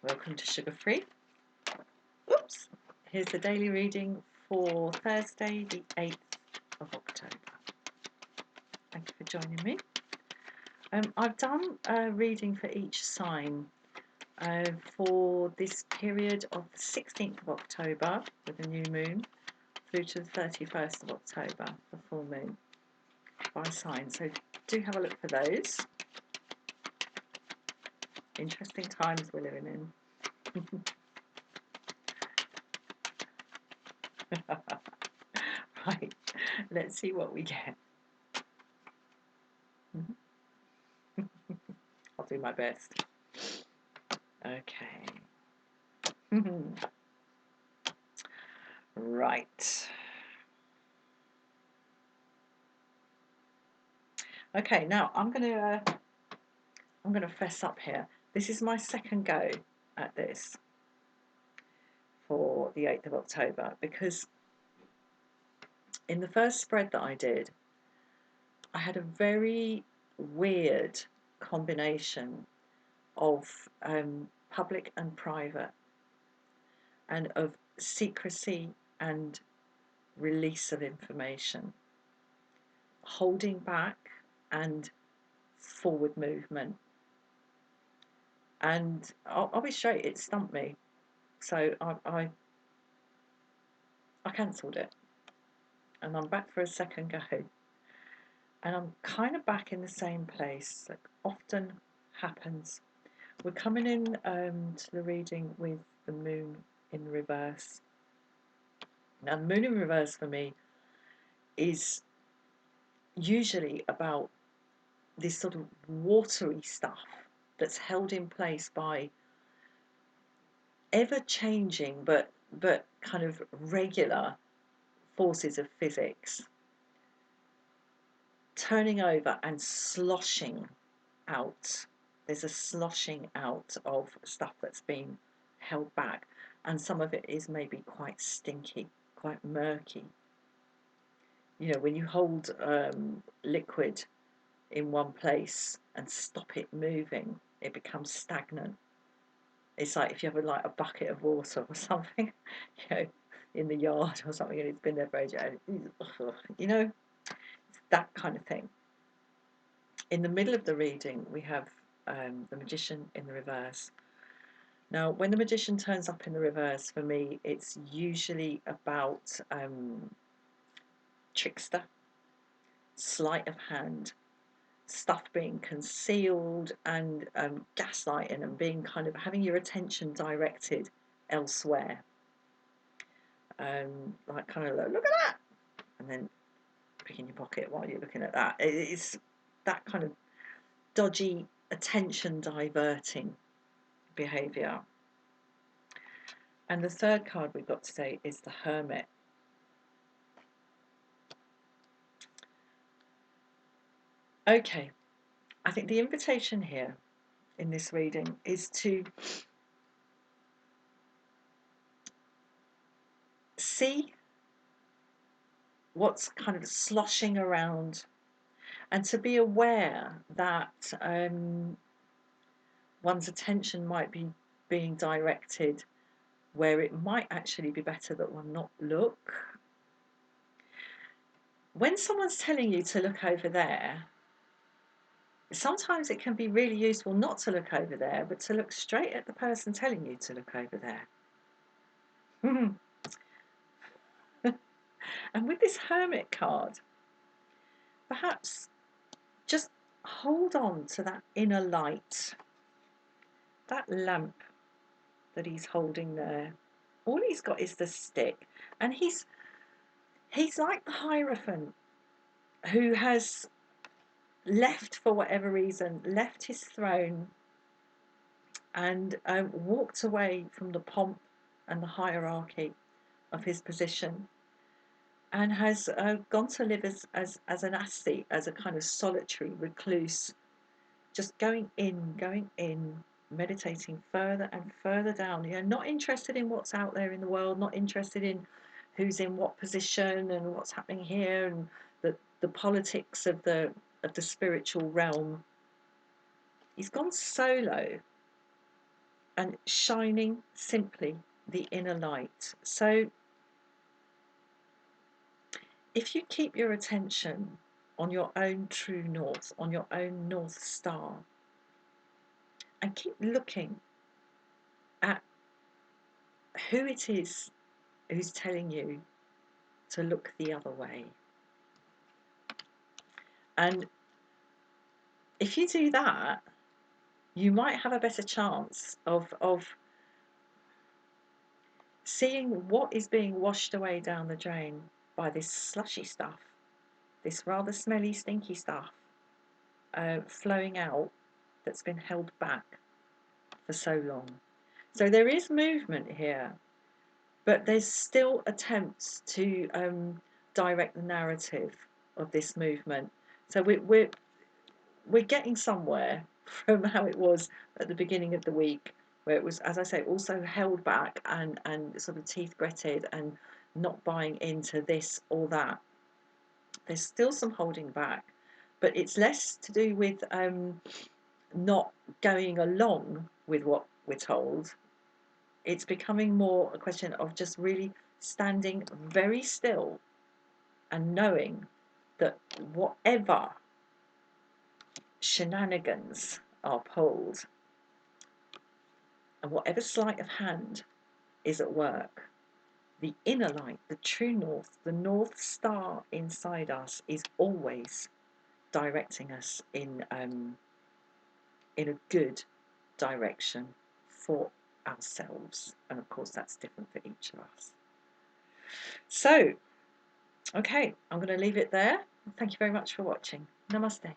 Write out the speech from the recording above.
Welcome to Sugar Free. Oops. Here's the daily reading for Thursday, the 8th of October. Thank you for joining me. I've done a reading for each sign for this period of the 16th of October with the new moon through to the 31st of October, the full moon, by sign. So do have a look for those. Interesting times we're living in. Right, let's see what we get. I'll do my best. Okay. Right. Okay, now I'm gonna fess up here. This is my second go at this for the 8th of October because in the first spread that I did, I had a very weird combination of public and private, and of secrecy and release of information, holding back and forward movement. And I'll be straight, it stumped me. So I cancelled it. And I'm back for a second go. And I'm kind of back in the same place that often happens. We're coming in to the reading with the moon in reverse. Now, the moon in reverse for me is usually about this sort of watery stuff that's held in place by ever-changing but kind of regular forces of physics turning over and sloshing out. There's a sloshing out of stuff that's been held back, and some of it is maybe quite stinky, quite murky. You know, when you hold liquid in one place and stop it moving, it becomes stagnant. It's like if you have a bucket of water or something, you know, in the yard or something, and it's been there for ages. You know, it's that kind of thing. In the middle of the reading, we have the Magician in the reverse. Now, when the Magician turns up in the reverse, for me, it's usually about trickster, sleight of hand, stuff being concealed, and gaslighting, and being kind of having your attention directed elsewhere. Like kind of like, look at that, and then picking your pocket while you're looking at that. It's that kind of dodgy, attention diverting behaviour. And the third card we've got today is the Hermit. Okay, I think the invitation here in this reading is to see what's kind of sloshing around, and to be aware that one's attention might be being directed where it might actually be better that one not look. When someone's telling you to look over there, sometimes it can be really useful not to look over there, but to look straight at the person telling you to look over there. And with this Hermit card, perhaps just hold on to that inner light, that lamp that he's holding there. All he's got is the stick, and he's like the Hierophant who has left, for whatever reason, left his throne and walked away from the pomp and the hierarchy of his position, and has gone to live as an ascete, as a kind of solitary recluse, just going in, meditating further and further down. You know, not interested in what's out there in the world, not interested in who's in what position and what's happening here, and the politics of the spiritual realm. He's gone solo, and shining simply the inner light. So if you keep your attention on your own true north, on your own North Star, and keep looking at who it is who's telling you to look the other way. And if you do that, you might have a better chance of seeing what is being washed away down the drain by this slushy stuff, this rather smelly, stinky stuff flowing out that's been held back for so long. So there is movement here, but there's still attempts to direct the narrative of this movement. So we're getting somewhere from how it was at the beginning of the week, where it was, as I say, also held back and sort of teeth gritted and not buying into this or that. There's still some holding back, but it's less to do with not going along with what we're told. It's becoming more a question of just really standing very still and knowing that whatever shenanigans are pulled and whatever sleight of hand is at work, the inner light, the true north, the North Star inside us is always directing us in a good direction for ourselves. And of course, that's different for each of us. So, okay, I'm going to leave it there. Thank you very much for watching. Namaste.